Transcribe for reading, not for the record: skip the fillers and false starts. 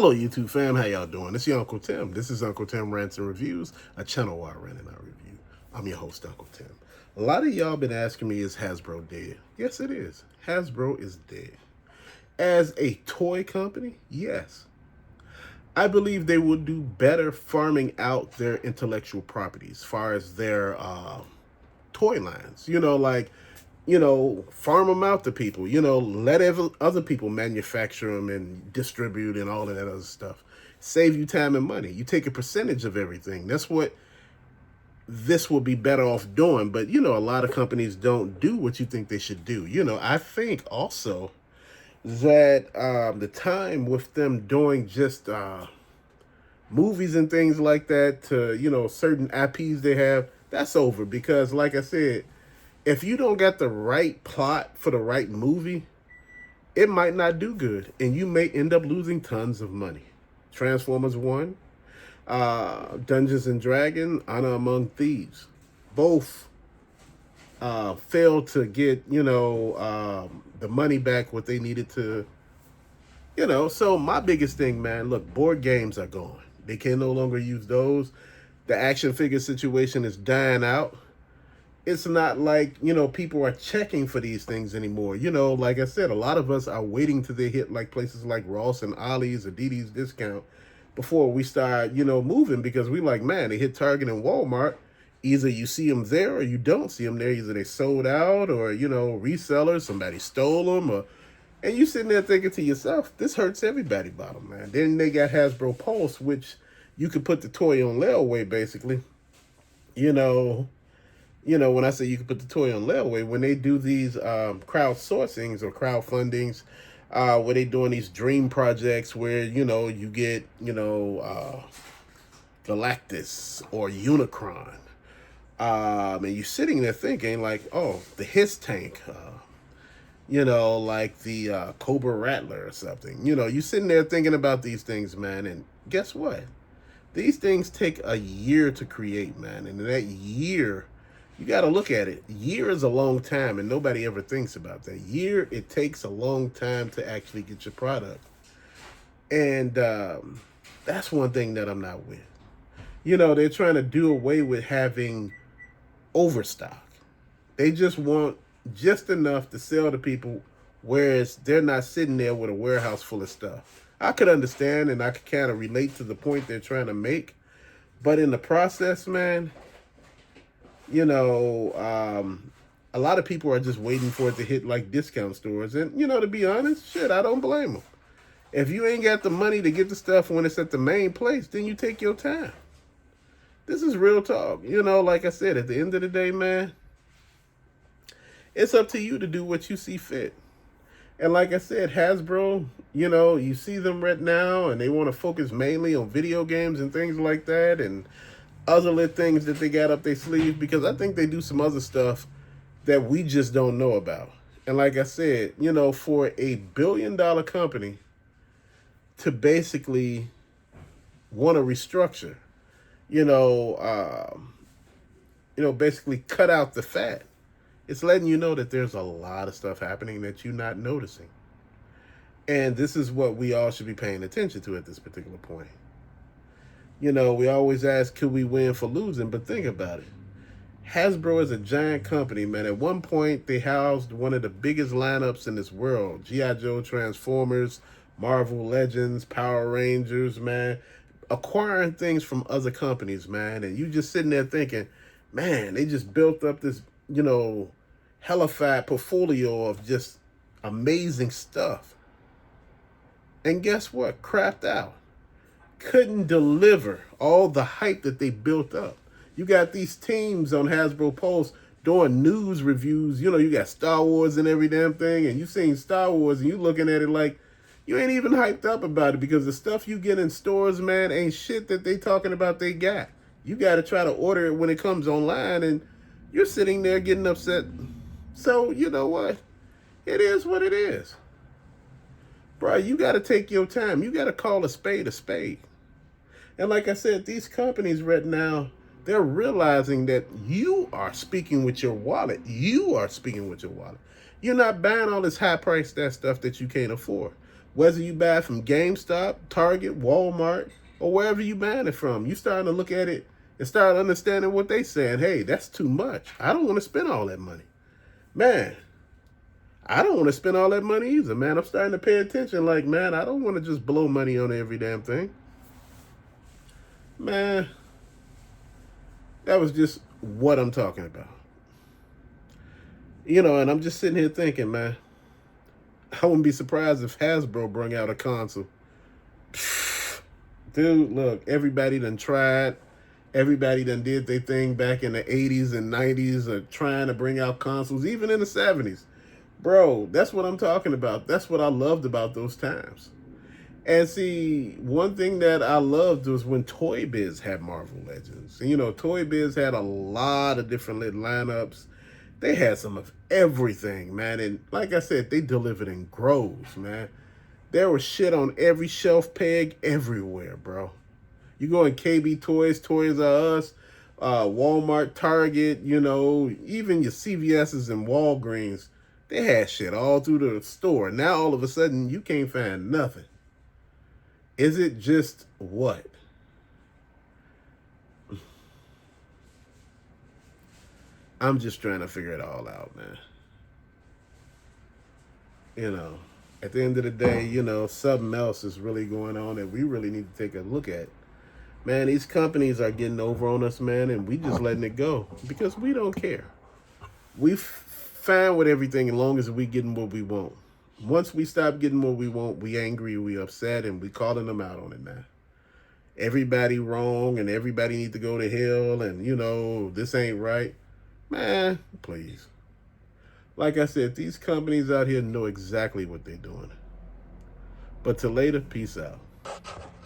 Hello, YouTube fam. How y'all doing? It's your Uncle Tim. This is Uncle Tim Rants and Reviews, a channel where I rant and I review. I'm your host, Uncle Tim. A lot of y'all been asking me, is Hasbro dead? Yes, it is. Hasbro is dead. As a toy company, yes. I believe they will do better farming out their intellectual properties as far as their toy lines. Farm them out to people. Let other people manufacture them and distribute and all of that other stuff. Save you time and money. You take a percentage of everything. That's what this will be better off doing. But, a lot of companies don't do what you think they should do. I think also that the time with them doing just movies and things like that to, certain IPs they have, that's over. Because, like I said, if you don't got the right plot for the right movie, it might not do good, and you may end up losing tons of money. Transformers 1, Dungeons and Dragons, Honor Among Thieves, both failed to get, the money back what they needed to, So my biggest thing, man, look, board games are gone. They can no longer use those. The action figure situation is dying out. It's not like, people are checking for these things anymore. Like I said, a lot of us are waiting till they hit like places like Ross and Ollie's or DD's discount before we start, moving, because we like, man, they hit Target and Walmart. Either you see them there or you don't see them there. Either they sold out or, resellers, somebody stole them, and you sitting there thinking to yourself, this hurts everybody bottom, man. Then they got Hasbro Pulse, which you could put the toy on layaway, basically. When I say you can put the toy on layaway, when they do these crowdsourcings or crowdfundings, where they doing these dream projects where, you get, Galactus or Unicron. And you're sitting there thinking like, oh, the Hiss tank, like the Cobra Rattler or something. You're sitting there thinking about these things, man, and guess what? These things take a year to create, man, and in that year, you got to look at it. Year is a long time, and nobody ever thinks about that. Year, it takes a long time to actually get your product. And that's one thing that I'm not with. They're trying to do away with having overstock. They just want just enough to sell to people, whereas they're not sitting there with a warehouse full of stuff. I could understand and I could kind of relate to the point they're trying to make. But in the process, man, a lot of people are just waiting for it to hit like discount stores. And, to be honest, shit, I don't blame them. If you ain't got the money to get the stuff when it's at the main place, then you take your time. This is real talk. Like I said, at the end of the day, man, it's up to you to do what you see fit. And like I said, Hasbro, you see them right now and they want to focus mainly on video games and things like that, and other little things that they got up their sleeve, because I think they do some other stuff that we just don't know about. And like I said, for a billion-dollar company to basically want to restructure, basically cut out the fat, it's letting you know that there's a lot of stuff happening that you're not noticing. And this is what we all should be paying attention to at this particular point. We always ask, could we win for losing? But think about it. Hasbro is a giant company, man. At one point, they housed one of the biggest lineups in this world. G.I. Joe, Transformers, Marvel Legends, Power Rangers, man. Acquiring things from other companies, man. And you just sitting there thinking, man, they just built up this, hellified portfolio of just amazing stuff. And guess what? Crapped out. Couldn't deliver all the hype that they built up. You got these teams on Hasbro Pulse doing news reviews. You got Star Wars and every damn thing, and you seen Star Wars and you looking at it like you ain't even hyped up about it, because the stuff you get in stores, man, ain't shit that they talking about they got. You got to try to order it when it comes online, and you're sitting there getting upset. So, you know what? It is what it is. Bro, you got to take your time. You got to call a spade a spade. And like I said, these companies right now, they're realizing that you are speaking with your wallet. You are speaking with your wallet. You're not buying all this high price that stuff that you can't afford. Whether you buy from GameStop, Target, Walmart, or wherever you buying it from, you starting to look at it and start understanding what they saying. Hey, that's too much. I don't want to spend all that money. Man, I don't want to spend all that money either, man. I'm starting to pay attention. Like, man, I don't want to just blow money on every damn thing. Man, that was just what I'm talking about. You know, and I'm just sitting here thinking, man, I wouldn't be surprised if Hasbro brought out a console. Dude, look, everybody done tried. Everybody done did their thing back in the 80s and 90s of trying to bring out consoles, even in the 70s. Bro, that's what I'm talking about. That's what I loved about those times. And see, one thing that I loved was when Toy Biz had Marvel Legends. And, you know, Toy Biz had a lot of different lit lineups. They had some of everything, man. And like I said, they delivered in groves, man. There was shit on every shelf peg everywhere, bro. You go in KB Toys, Toys R Us, Walmart, Target, you know, even your CVS's and Walgreens. They had shit all through the store. Now all of a sudden you can't find nothing. Is it just what? I'm just trying to figure it all out, man. You know, at the end of the day, you know, something else is really going on that we really need to take a look at. Man, these companies are getting over on us, man, and we just letting it go because we don't care. We fine with everything as long as we getting what we want. Once we stop getting what we want, we angry, we upset, and we calling them out on it now. Everybody wrong, and everybody need to go to hell, and, you know, this ain't right. Man, please. Like I said, these companies out here know exactly what they're doing. But till later, peace out.